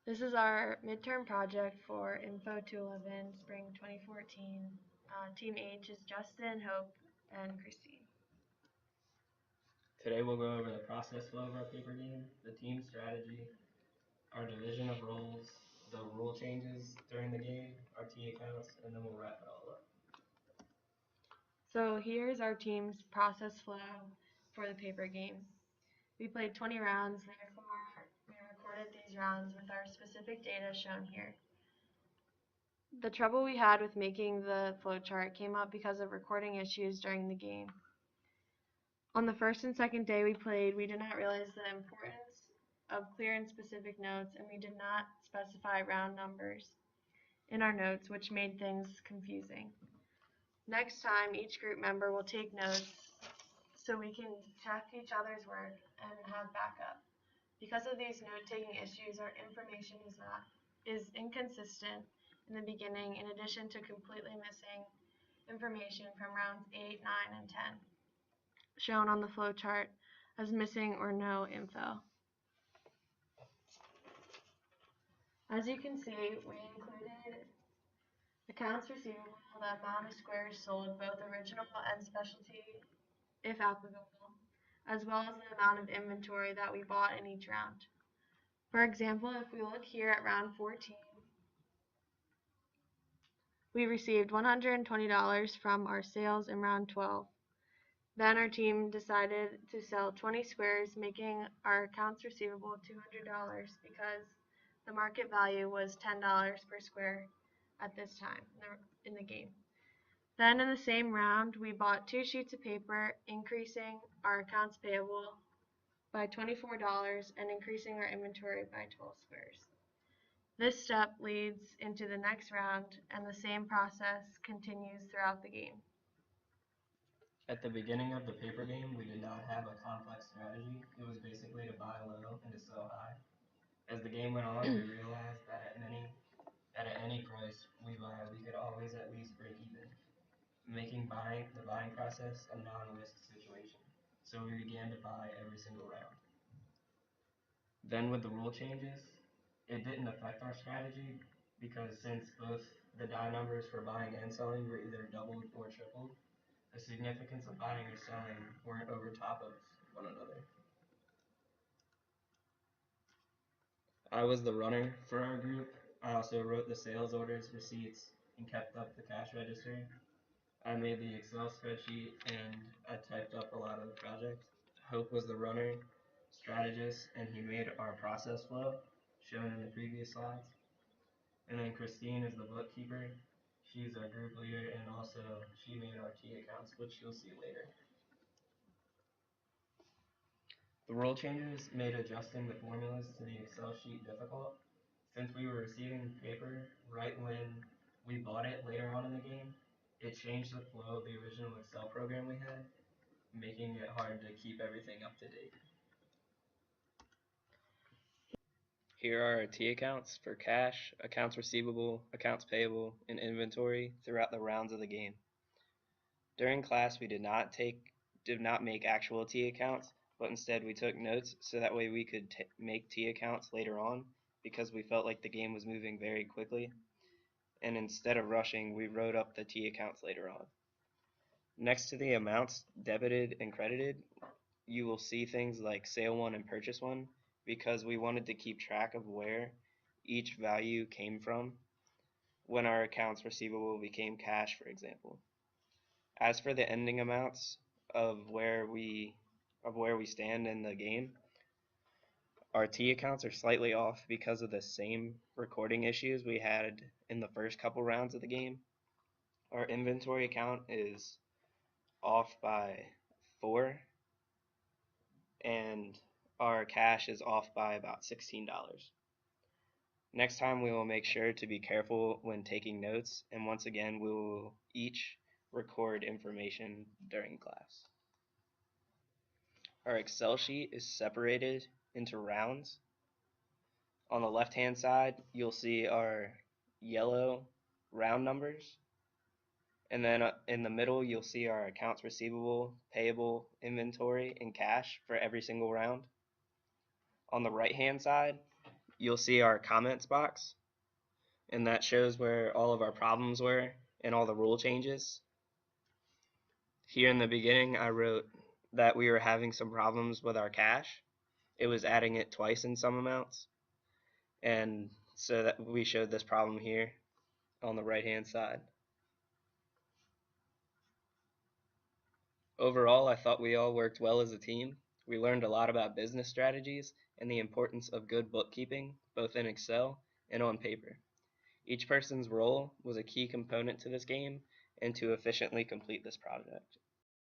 This is our midterm project for info211 spring 2014. Team H is Justin, Hope, and Christine. Today we'll go over the process flow of our paper game, the team strategy, our division of roles, the rule changes during the game, our T accounts, and then we'll wrap it all up. So here's our team's process flow for the paper game. We played 20 rounds, therefore we recorded these rounds with our specific data shown here. The trouble we had with making the flowchart came up because of recording issues during the game. On the first and second day we played, we did not realize the importance of clear and specific notes, and we did not specify round numbers in our notes, which made things confusing. Next time, each group member will take notes so we can check each other's work and have backup. Because of these note-taking issues, our information is inconsistent in the beginning, in addition to completely missing information from rounds 8, 9, and 10, shown on the flowchart as missing or no info. As you can see, we included accounts receivable, the amount of squares sold, both original and specialty, if applicable, as well as the amount of inventory that we bought in each round. For example, if we look here at round 14, we received $120 from our sales in round 12. Then our team decided to sell 20 squares, making our accounts receivable $200 because the market value was $10 per square at this time in the game. Then in the same round, we bought 2 sheets of paper, increasing our accounts payable by $24 and increasing our inventory by 12 squares. This step leads into the next round, and the same process continues throughout the game. At the beginning of the paper game, we did not have a complex strategy. It was basically to buy low and to sell high. As the game went on, we realized that at any price we buy, we could always at least break even, making the buying process a non-risk situation. So we began to buy every single round. Then with the rule changes, it didn't affect our strategy because since both the die numbers for buying and selling were either doubled or tripled, the significance of buying or selling weren't over top of one another. I was the runner for our group. I also wrote the sales orders, receipts, and kept up the cash register. I made the Excel spreadsheet and I typed up a lot of the project. Hope was the runner, strategist, and he made our process flow, shown in the previous slides. And then Christine is the bookkeeper. She's our group leader, and also she made our T accounts, which you'll see later. The rule changes made adjusting the formulas to the Excel sheet difficult. Since we were receiving paper right when we bought it later on in the game, it changed the flow of the original Excel program we had, making it hard to keep everything up to date. Here are our T accounts for cash, accounts receivable, accounts payable, and inventory throughout the rounds of the game. During class, we did not make actual T accounts, but instead we took notes so that way we could make T accounts later on because we felt like the game was moving very quickly. And instead of rushing, we wrote up the T accounts later on. Next to the amounts debited and credited, you will see things like sale one and purchase one, because we wanted to keep track of where each value came from when our accounts receivable became cash, for example. As for the ending amounts of where we stand in the game, our T accounts are slightly off because of the same recording issues we had in the first couple rounds of the game. Our inventory account is off by 4, and our cash is off by about $16. Next time we will make sure to be careful when taking notes, and once again we will each record information during class. Our Excel sheet is separated into rounds. On the left hand side you'll see our yellow round numbers, and then in the middle you'll see our accounts receivable, payable, inventory, and cash for every single round. On the right hand side you'll see our comments box, and that shows where all of our problems were and all the rule changes. Here in the beginning, I wrote that we were having some problems with our cache. It was adding it twice in some amounts, and so that we showed this problem here on the right hand side. Overall, I thought we all worked well as a team. We learned a lot about business strategies and the importance of good bookkeeping, both in Excel and on paper. Each person's role was a key component to this game and to efficiently complete this project.